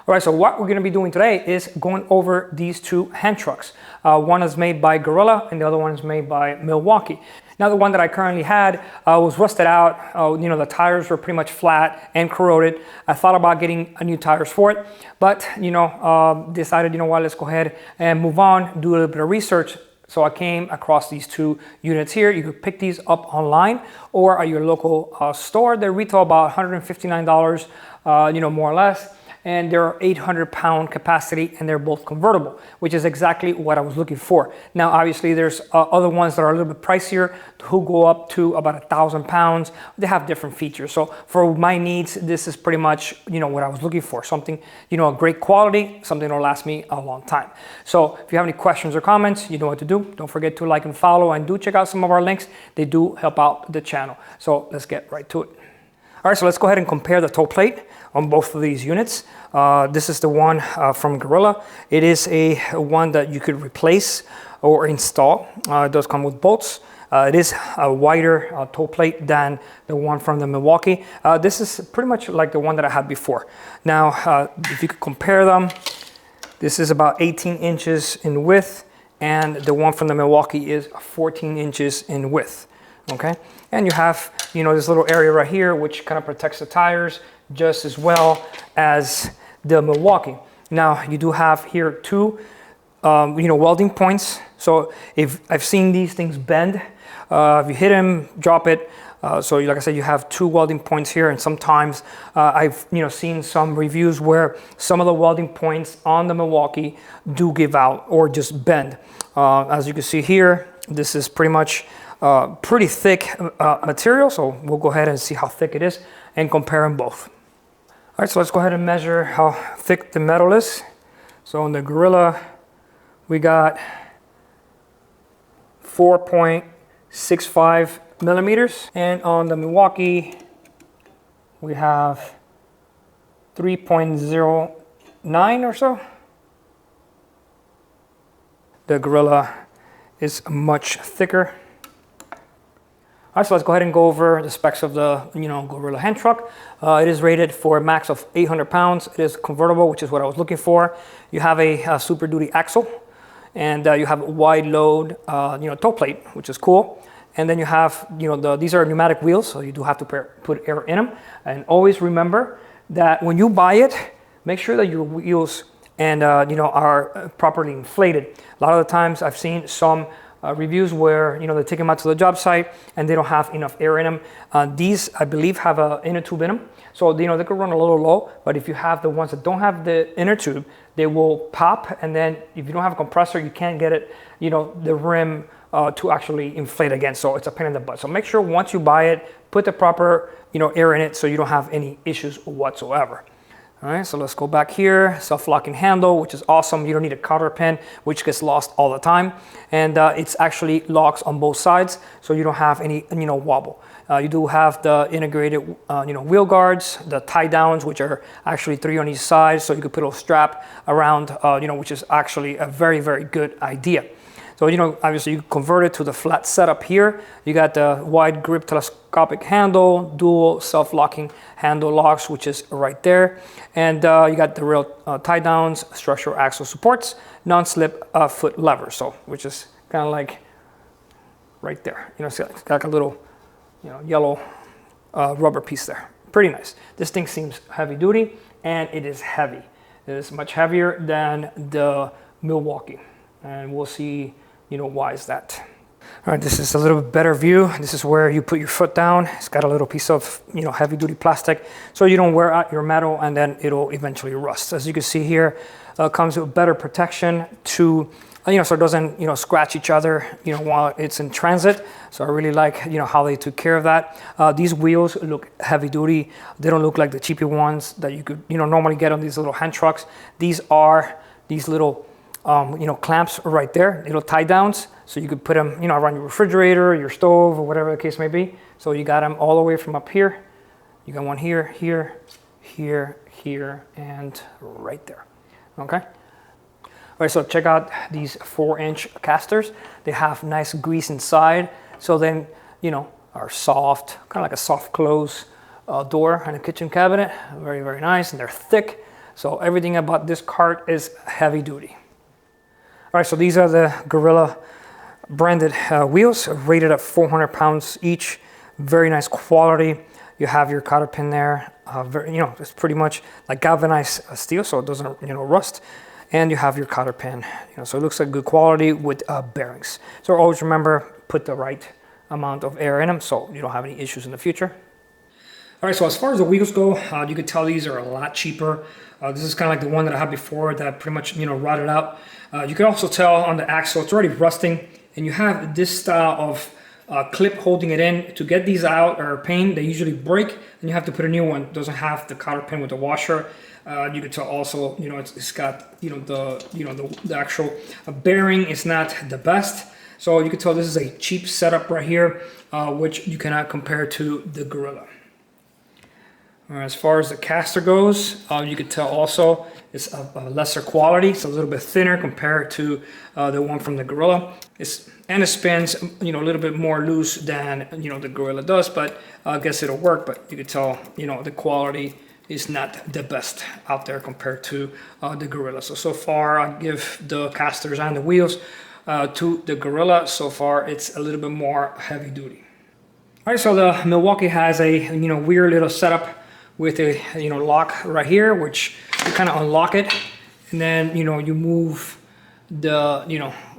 All right, so what we're going to be doing today is going over these two hand trucks. One is made by Gorilla and the other one is made by Milwaukee. Now the one that I currently had was rusted out. The tires were pretty much flat and corroded. I thought about getting new tires for it, but decided, let's go ahead and move on, do a little bit of research. So I came across these two units here. You could pick these up online or at your local store. They retail about $159, more or less. And they're 800-pound capacity, and they're both convertible, which is exactly what I was looking for. Now, obviously, there's other ones that are a little bit pricier who go up to about 1,000 pounds. They have different features. So for my needs, this is pretty much, what I was looking for. Something, a great quality, something that'll last me a long time. So if you have any questions or comments, you know what to do. Don't forget to like and follow, and do check out some of our links. They do help out the channel. So let's get right to it. All right, so let's go ahead and compare the toe plate on both of these units. This is the one from Gorilla. It is a one that you could replace or install. It does come with bolts. It is a wider toe plate than the one from the Milwaukee. This is pretty much like the one that I had before. Now, if you could compare them, this is about 18 inches in width, and the one from the Milwaukee is 14 inches in width. Okay, and you have this little area right here which kind of protects the tires just as well as the Milwaukee. Now you do have here two welding points. So if I've seen these things bend, if you hit them, drop it. So like I said, you have two welding points here, and sometimes I've seen some reviews where some of the welding points on the Milwaukee do give out or just bend. As you can see here, this is pretty much pretty thick material, so we'll go ahead and see how thick it is and compare them both. All right, so let's go ahead and measure how thick the metal is. So on the Gorilla, we got 4.65 millimeters, and on the Milwaukee, we have 3.09 or so. The Gorilla is much thicker. All right, so let's go ahead and go over the specs of the Gorilla hand truck. It is rated for a max of 800 pounds. It is convertible, which is what I was looking for. You have a Super Duty axle, and you have a wide load toe plate, which is cool. And then you have these are pneumatic wheels, so you do have to put air in them. And always remember that when you buy it, make sure that your wheels and are properly inflated. A lot of the times I've seen some reviews where they take them out to the job site and they don't have enough air in them. These, I believe, have an inner tube in them, so they could run a little low. But if you have the ones that don't have the inner tube, they will pop, and then if you don't have a compressor, you can't get it, the rim to actually inflate again. So it's a pain in the butt. So make sure once you buy it, put the proper air in it so you don't have any issues whatsoever. All right, so let's go back here. Self-locking handle, which is awesome. You don't need a cotter pin, which gets lost all the time. And it's actually locks on both sides, so you don't have any wobble. You do have the integrated wheel guards, the tie downs, which are actually 3 on each side, so you could put a strap around, which is actually a very, very good idea. So, obviously you convert it to the flat setup here. You got the wide grip telescopic handle, dual self-locking handle locks, which is right there. And you got the real tie downs, structural axle supports, non-slip foot lever. So, which is kind of like right there. See, it's got a little, yellow rubber piece there. Pretty nice. This thing seems heavy duty, and it is heavy. It is much heavier than the Milwaukee. And we'll see why is that. All right, this is a little bit better view. This is where you put your foot down. It's got a little piece of heavy duty plastic, so you don't wear out your metal and then it'll eventually rust. As you can see here, comes with better protection to so it doesn't scratch each other while it's in transit. So I really like how they took care of that. These wheels look heavy duty. They don't look like the cheapy ones that you could normally get on these little hand trucks. These are these little clamps right there, little tie downs, so you could put them, around your refrigerator, your stove, or whatever the case may be. So you got them all the way from up here. You got one here, here, here, here, and right there. Okay. All right, so check out these 4-inch casters. They have nice grease inside, so then are soft, kind of like a soft close door and a kitchen cabinet. Very, very nice, and they're thick. So everything about this cart is heavy duty. All right, so these are the Gorilla branded wheels, rated at 400 pounds each. Very nice quality. You have your cotter pin there. It's pretty much like galvanized steel, so it doesn't, rust. And you have your cotter pin, so it looks like good quality with bearings. So always remember, put the right amount of air in them so you don't have any issues in the future. All right, so as far as the wheels go, you can tell these are a lot cheaper. This is kind of like the one that I had before that pretty much, rotted out. You can also tell on the axle, it's already rusting, and you have this style of clip holding it in. To get these out or pain, they usually break, and you have to put a new one. It doesn't have the cotter pin with the washer. You can tell also, it's got, the actual bearing is not the best. So you can tell this is a cheap setup right here, which you cannot compare to the Gorilla. As far as the caster goes, you can tell also it's a lesser quality. It's a little bit thinner compared to the one from the Gorilla. It spins, a little bit more loose than, the Gorilla does, but I guess it'll work. But you can tell, the quality is not the best out there compared to the Gorilla. So far I give the casters and the wheels to the Gorilla. So far it's a little bit more heavy duty. All right, so the Milwaukee has a, weird little setup with a, lock right here, which you kind of unlock it. And then, you move the,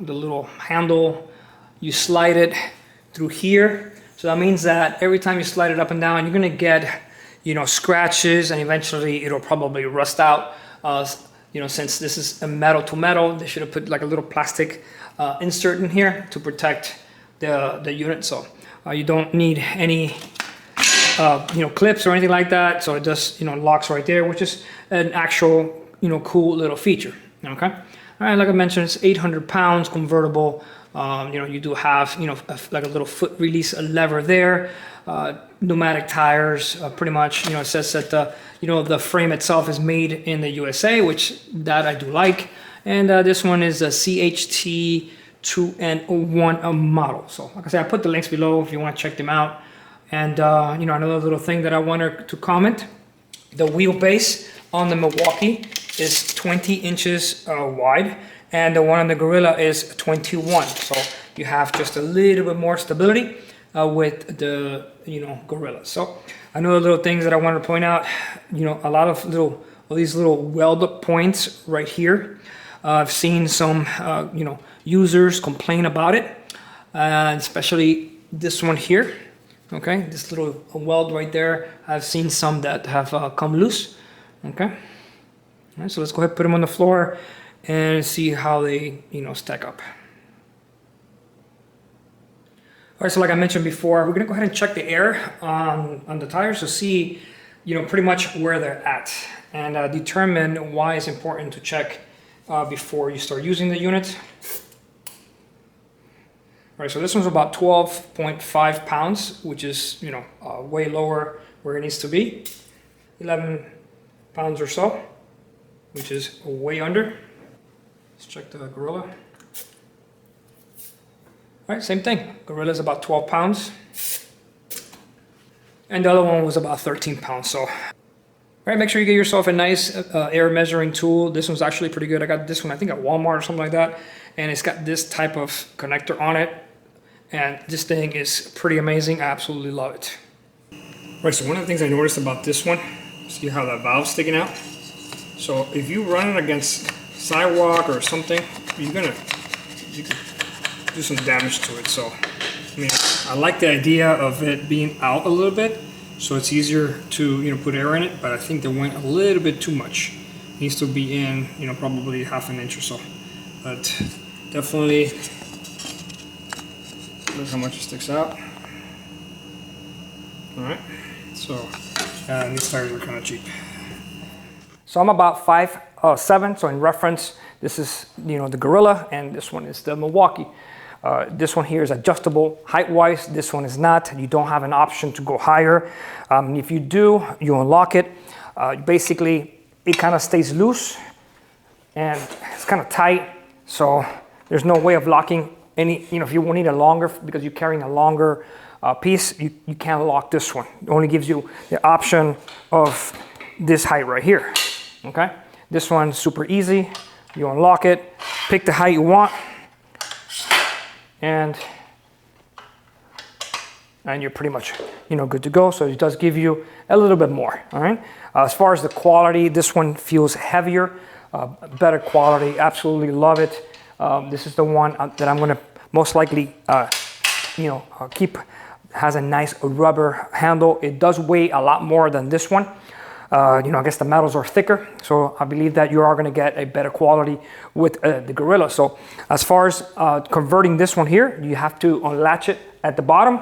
the little handle, you slide it through here. So that means that every time you slide it up and down, you're gonna get, scratches, and eventually it'll probably rust out. Since this is a metal to metal, they should have put like a little plastic insert in here to protect the unit. So you don't need any clips or anything like that. So it just, locks right there, which is an actual, cool little feature. Okay. All right. Like I mentioned, it's 800 pounds convertible. You do have, like a little foot release lever there. Pneumatic tires, pretty much, it says that the frame itself is made in the USA, which that I do like. And this one is a CHT 2N1 model. So like I said, I put the links below if you want to check them out. And another little thing that I wanted to comment, the wheelbase on the Milwaukee is 20 inches wide, and the one on the Gorilla is 21. So you have just a little bit more stability with the Gorilla. So another little things that I wanted to point out, a lot of these little weld points right here. I've seen some users complain about it, especially this one here. Okay, this little weld right there. I've seen some that have come loose. Okay, all right, so let's go ahead and put them on the floor and see how they stack up. All right, so like I mentioned before, we're gonna go ahead and check the air on the tires to see, pretty much where they're at, and determine why it's important to check before you start using the unit. All right, so this one's about 12.5 pounds, which is, way lower where it needs to be. 11 pounds or so, which is way under. Let's check the Gorilla. All right, same thing. Gorilla's about 12 pounds. And the other one was about 13 pounds, so. All right, make sure you get yourself a nice air measuring tool. This one's actually pretty good. I got this one, I think at Walmart or something like that. And it's got this type of connector on it. And this thing is pretty amazing. I absolutely love it. All right, so one of the things I noticed about this one, see how that valve's sticking out? So if you run it against sidewalk or something, you can do some damage to it. So, I like the idea of it being out a little bit, so it's easier to put air in it. But I think they went a little bit too much. It needs to be in, probably half an inch or so. But definitely. Look how much it sticks out. All right, so these tires are kind of cheap. So I'm about 5'7", so in reference, this is the Gorilla, and this one is the Milwaukee. This one here is adjustable height-wise. This one is not. You don't have an option to go higher. If you do, you unlock it. Basically, it kind of stays loose, and it's kind of tight. So there's no way of locking any, if you need a longer, because you're carrying a longer piece, you can't lock this one. It only gives you the option of this height right here, okay? This one's super easy. You unlock it, pick the height you want, and you're pretty much, good to go. So it does give you a little bit more, all right? As far as the quality, this one feels heavier, better quality, absolutely love it. This is the one that I'm gonna most likely, keep. Has a nice rubber handle. It does weigh a lot more than this one. I guess the metals are thicker, so I believe that you are going to get a better quality with the Gorilla. So as far as converting this one here, you have to unlatch it at the bottom,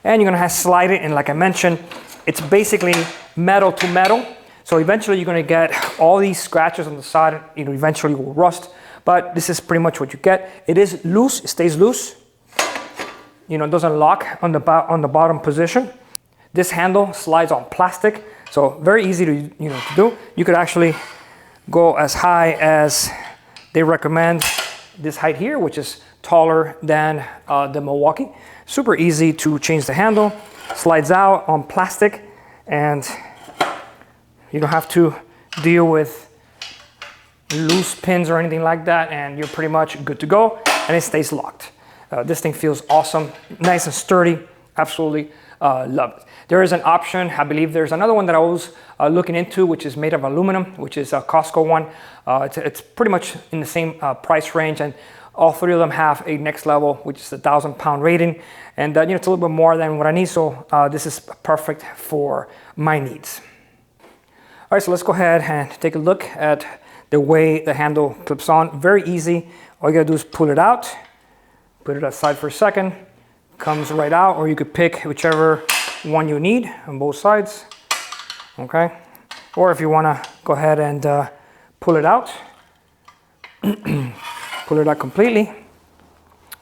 and you're going to have to slide it. And like I mentioned, it's basically metal to metal. So eventually you're going to get all these scratches on the side. Eventually will rust, but this is pretty much what you get. It is loose. It stays loose. It doesn't lock on the bottom position. This handle slides on plastic, so very easy to to do. You could actually go as high as they recommend this height here, which is taller than the Milwaukee. Super easy to change the handle. Slides out on plastic, and you don't have to deal with loose pins or anything like that, and you're pretty much good to go, and it stays locked. This thing feels awesome, nice and sturdy, absolutely love it. There is an option, I believe there's another one that I was looking into, which is made of aluminum, which is a Costco one. It's pretty much in the same price range, and all three of them have a next level, which is a 1,000-pound rating. And it's a little bit more than what I need, so this is perfect for my needs. All right, so let's go ahead and take a look at the way the handle clips on. Very easy. All you gotta do is pull it out. Put it aside for a second, comes right out, or you could pick whichever one you need on both sides, okay? Or if you wanna go ahead and pull it out, pull it out completely.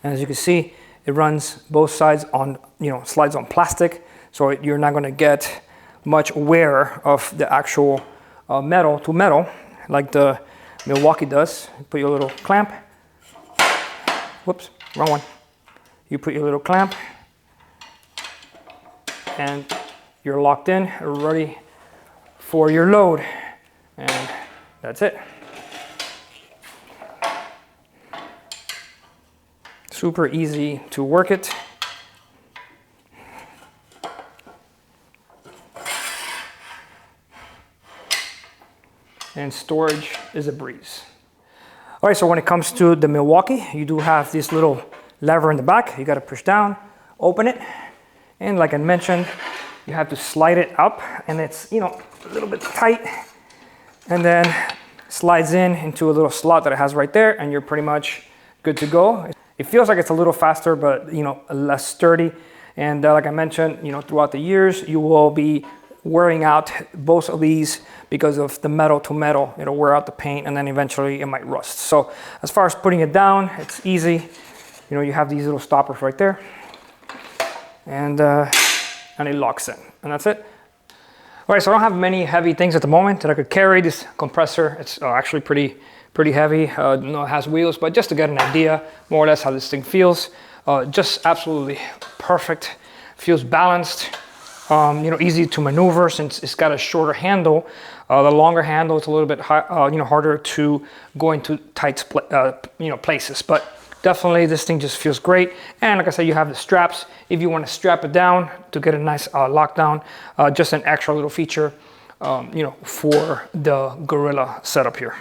And as you can see, it runs both sides on, slides on plastic, so you're not gonna get much wear of the actual metal to metal, like the Milwaukee does. Put your little clamp, whoops. Wrong one. You put your little clamp, and you're locked in, ready for your load, and that's it. Super easy to work it. And storage is a breeze. All right, so when it comes to the Milwaukee, you do have this little lever in the back. You got to push down, open it, and like I mentioned, you have to slide it up, and it's a little bit tight, and then slides into a little slot that it has right there, and you're pretty much good to go. It feels like it's a little faster, but less sturdy. And like I mentioned, throughout the years, you will be wearing out both of these because of the metal to metal. It'll wear out the paint, and then eventually it might rust. So as far as putting it down, it's easy. You have these little stoppers right there, and it locks in, and that's it. All right, so I don't have many heavy things at the moment that I could carry. This compressor, it's actually pretty heavy. It has wheels, but just to get an idea more or less how this thing feels, just absolutely perfect. Feels balanced. Easy to maneuver since it's got a shorter handle. The longer handle, it's a little bit harder to go into tight places. But definitely, this thing just feels great. And like I said, you have the straps. If you want to strap it down to get a nice lockdown, just an extra little feature, for the Gorilla setup here.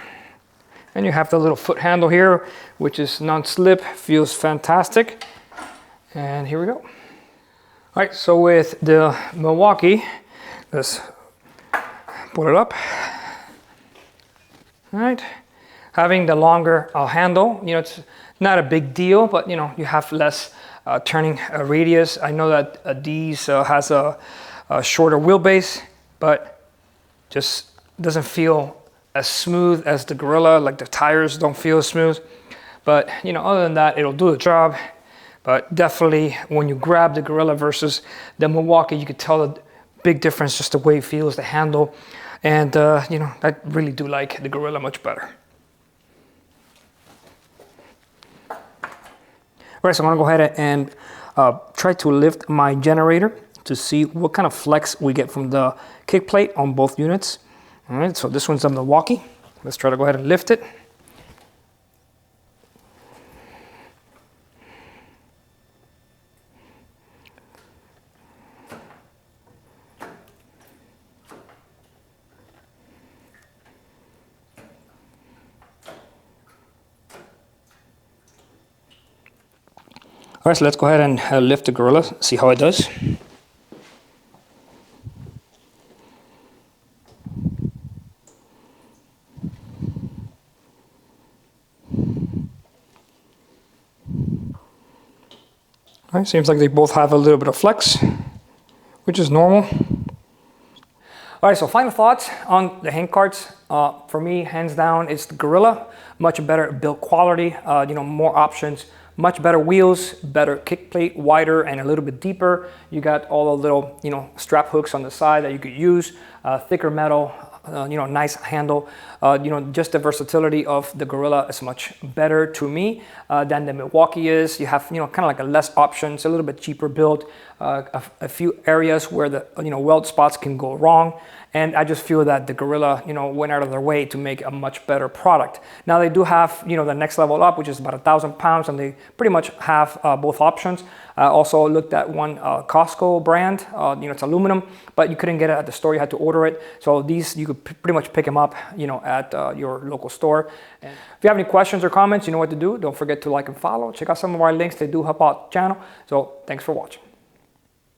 And you have the little foot handle here, which is non-slip, feels fantastic. And here we go. All right, so with the Milwaukee, let's pull it up. All right, having the longer handle, it's not a big deal, but you have less turning radius. I know that these has a shorter wheelbase, but just doesn't feel as smooth as the Gorilla. Like the tires don't feel as smooth, but other than that, it'll do the job. But definitely when you grab the Gorilla versus the Milwaukee, you could tell the big difference, just the way it feels, the handle. And I really do like the Gorilla much better. All right, so I'm gonna go ahead and try to lift my generator to see what kind of flex we get from the kick plate on both units. All right, so this one's a Milwaukee. Let's try to go ahead and lift it. All right, so let's go ahead and lift the gorilla, see how it does. All right, seems like they both have a little bit of flex, which is normal. All right, so final thoughts on the hand carts. For me, hands down, it's the Gorilla. Much better build quality, more options, much better wheels, better kick plate, wider and a little bit deeper. You got all the little, strap hooks on the side that you could use, thicker metal, nice handle. Just the versatility of the Gorilla is much better to me than the Milwaukee is. You have, kind of like a less options, a little bit cheaper build, a few areas where the, weld spots can go wrong. And I just feel that the Gorilla, went out of their way to make a much better product. Now they do have, the next level up, which is about 1,000 pounds, and they pretty much have both options. I also looked at one Costco brand, it's aluminum, but you couldn't get it at the store, you had to order it. So these, you could pretty much pick them up, at your local store. And if you have any questions or comments, you know what to do. Don't forget to like and follow. Check out some of our links, they do help out the channel. So thanks for watching.